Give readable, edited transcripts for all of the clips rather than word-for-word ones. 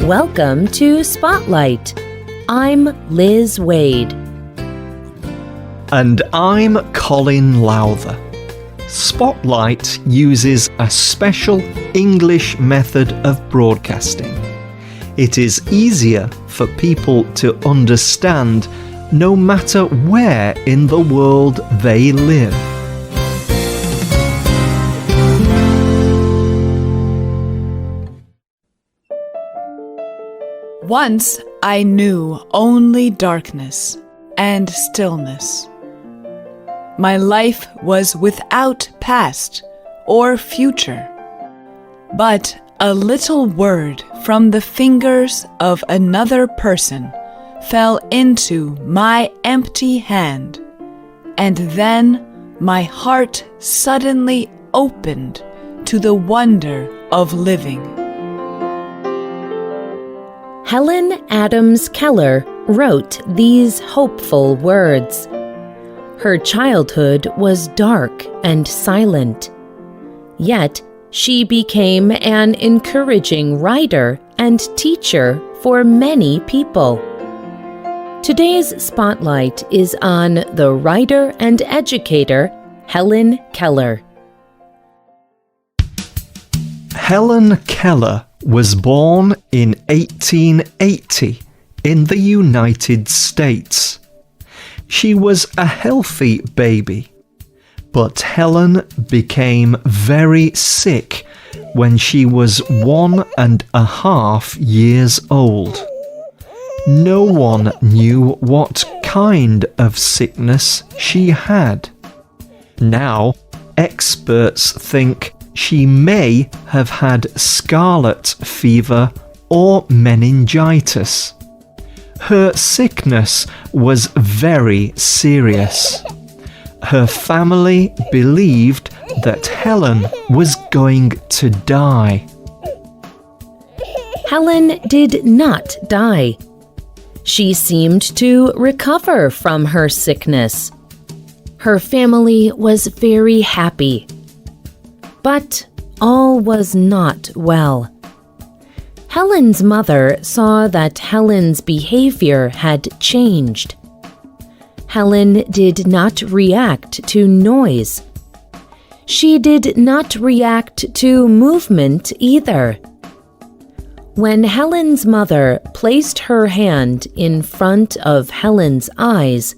Welcome to Spotlight. I'm Liz Wade. And I'm Colin Lowther. Spotlight uses a special English method of broadcasting. It is easier for people to understand no matter where in the world they live. Once I knew only darkness and stillness. My life was without past or future, but a little word from the fingers of another person fell into my empty hand, and then my heart suddenly opened to the wonder of living. Helen Adams Keller wrote these hopeful words. Her childhood was dark and silent, yet she became an encouraging writer and teacher for many people. Today's spotlight is on the writer and educator Helen Keller. Helen Keller was born in 1880 in the United States. She was a healthy baby, but Helen became very sick when she was 1.5 years old. No one knew what kind of sickness she had. Now, experts think she may have had scarlet fever or meningitis. Her sickness was very serious. Her family believed that Helen was going to die. Helen did not die. She seemed to recover from her sickness. Her family was very happy. But all was not well. Helen's mother saw that Helen's behavior had changed. Helen did not react to noise. She did not react to movement either. When Helen's mother placed her hand in front of Helen's eyes,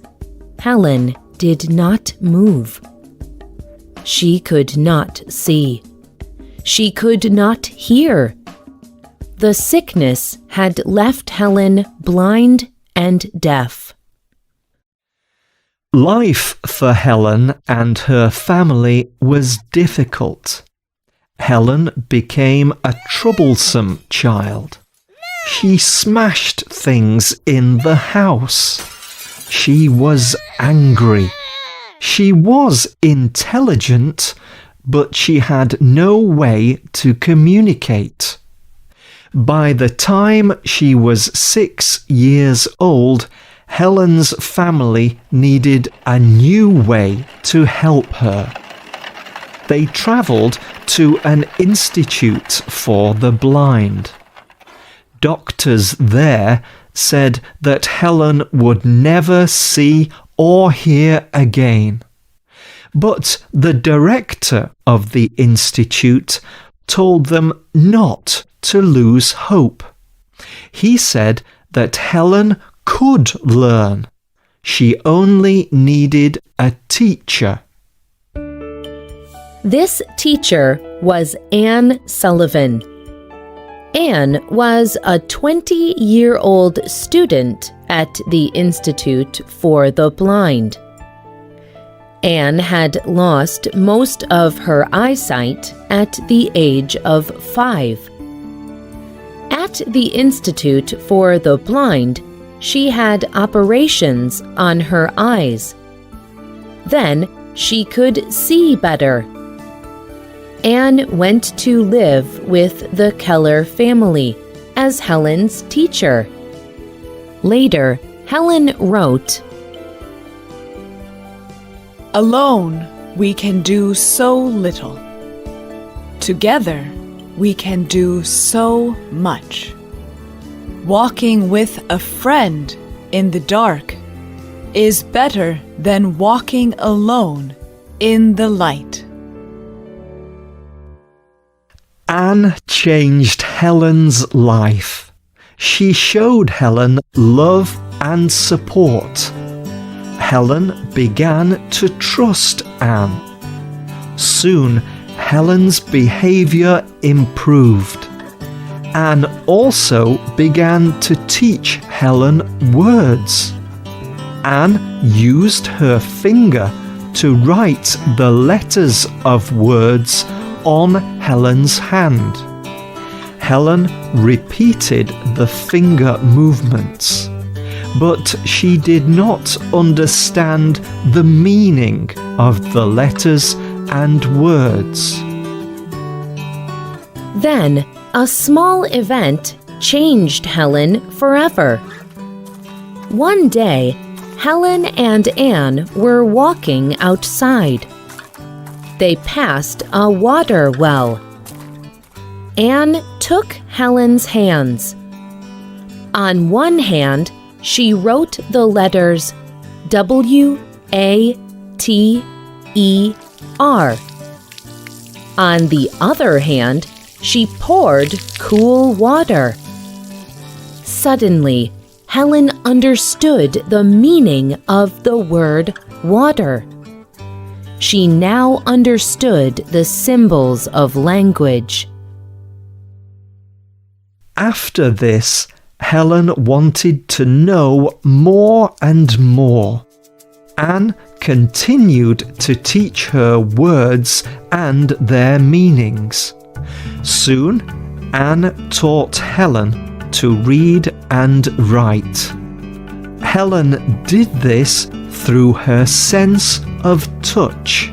Helen did not move. She could not see. She could not hear. The sickness had left Helen blind and deaf. Life for Helen and her family was difficult. Helen became a troublesome child. She smashed things in the house. She was angry. She was intelligent, but she had no way to communicate. By the time she was 6 years old, Helen's family needed a new way to help her. They travelled to an institute for the blind. Doctors there said that Helen would never see or hear again. But the director of the institute told them not to lose hope. He said that Helen could learn. She only needed a teacher. This teacher was Anne Sullivan. Anne was a 20-year-old student at the Institute for the Blind. Anne had lost most of her eyesight at the age of 5. At the Institute for the Blind, she had operations on her eyes. Then she could see better. Anne went to live with the Keller family as Helen's teacher. Later, Helen wrote, "Alone, we can do so little. Together, we can do so much. walking with a friend in the dark is better than walking alone in the light. Anne changed Helen's life. She showed Helen love and support. Helen began to trust Anne. Soon, Helen's behaviour improved. Anne also began to teach Helen words. Anne used her finger to write the letters of words on Helen's hand. Helen repeated the finger movements, but she did not understand the meaning of the letters and words. Then, a small event changed Helen forever. One day, Helen and Anne were walking outside. They passed a water well. Anne took Helen's hands. On one hand, she wrote the letters W-A-T-E-R. On the other hand, she poured cool water. Suddenly, Helen understood the meaning of the word water. She now understood the symbols of language. After this, Helen wanted to know more and more. Anne continued to teach her words and their meanings. Soon, Anne taught Helen to read and write. Helen did this through her sense of touch.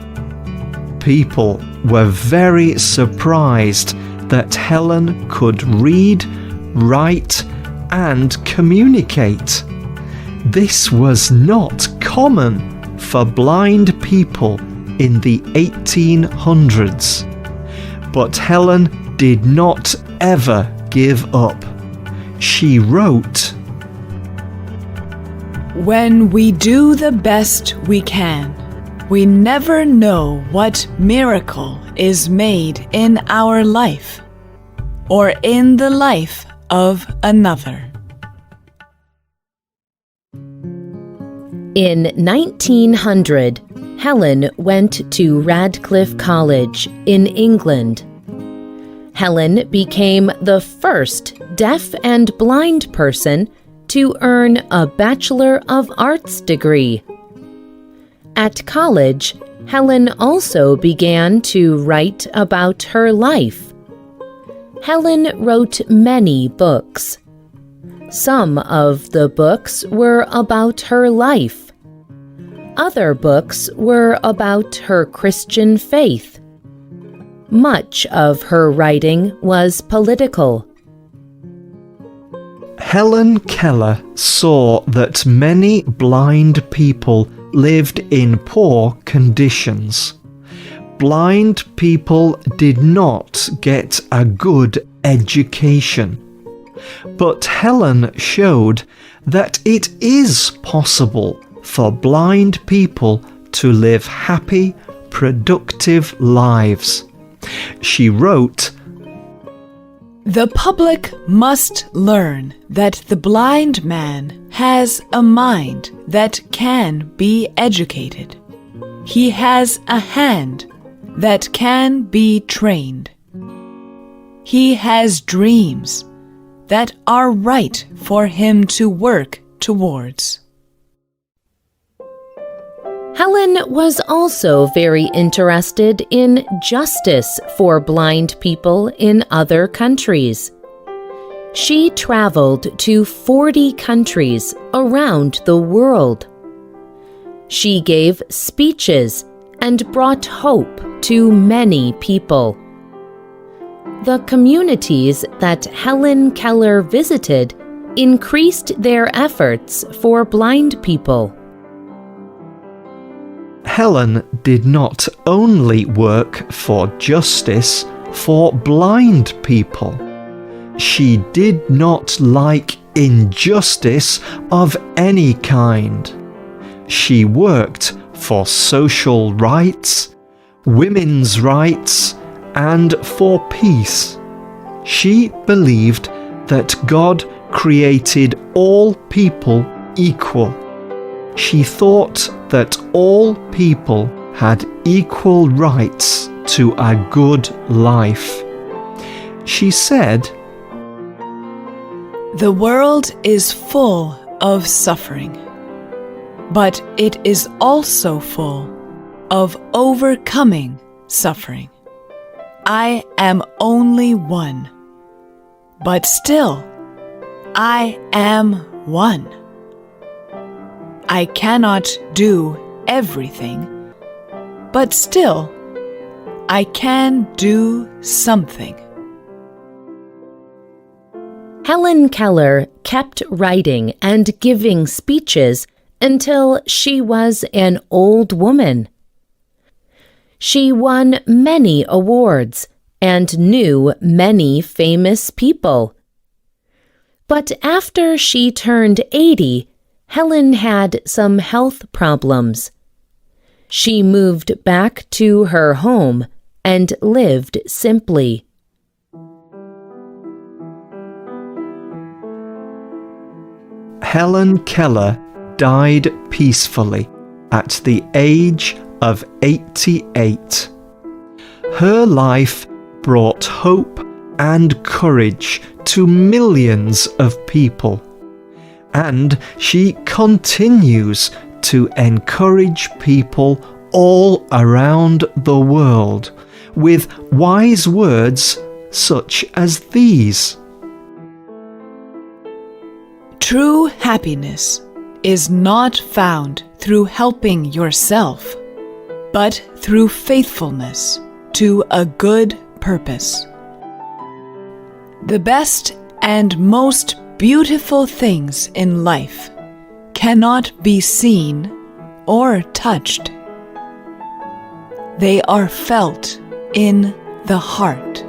People were very surprised that Helen could read, write, and communicate. This was not common for blind people in the 1800s. But Helen did not ever give up. She wrote, When we do the best we can, we never know what miracle is made in our life or in the life of another. In 1900, Helen went to Radcliffe College in England. Helen became the first deaf and blind person to earn a Bachelor of Arts degree. At college, Helen also began to write about her life. Helen wrote many books. Some of the books were about her life. Other books were about her Christian faith. Much of her writing was political. Helen Keller saw that many blind people lived in poor conditions. Blind people did not get a good education. But Helen showed that it is possible for blind people to live happy, productive lives. She wrote, The public must learn that the blind man has a mind that can be educated. He has a hand that can be trained. He has dreams that are right for him to work towards. Helen was also very interested in justice for blind people in other countries. She traveled to 40 countries around the world. She gave speeches and brought hope to many people. The communities that Helen Keller visited increased their efforts for blind people. Helen did not only work for justice for blind people. She did not like injustice of any kind. She worked for social rights, women's rights, and for peace. She believed that God created all people equal. She thought that all people had equal rights to a good life. She said, "The world is full of suffering, but it is also full of overcoming suffering. I am only one, but still I am one. I cannot do everything, but still I can do something." Helen Keller kept writing and giving speeches until she was an old woman. She won many awards and knew many famous people. But after she turned 80, Helen had some health problems. She moved back to her home and lived simply. Helen Keller died peacefully at the age of 88. Her life brought hope and courage to millions of people, and she continues to encourage people all around the world with wise words such as these. True happiness is not found through helping yourself, but through faithfulness to a good purpose. The best and most beautiful things in life cannot be seen or touched. They are felt in the heart.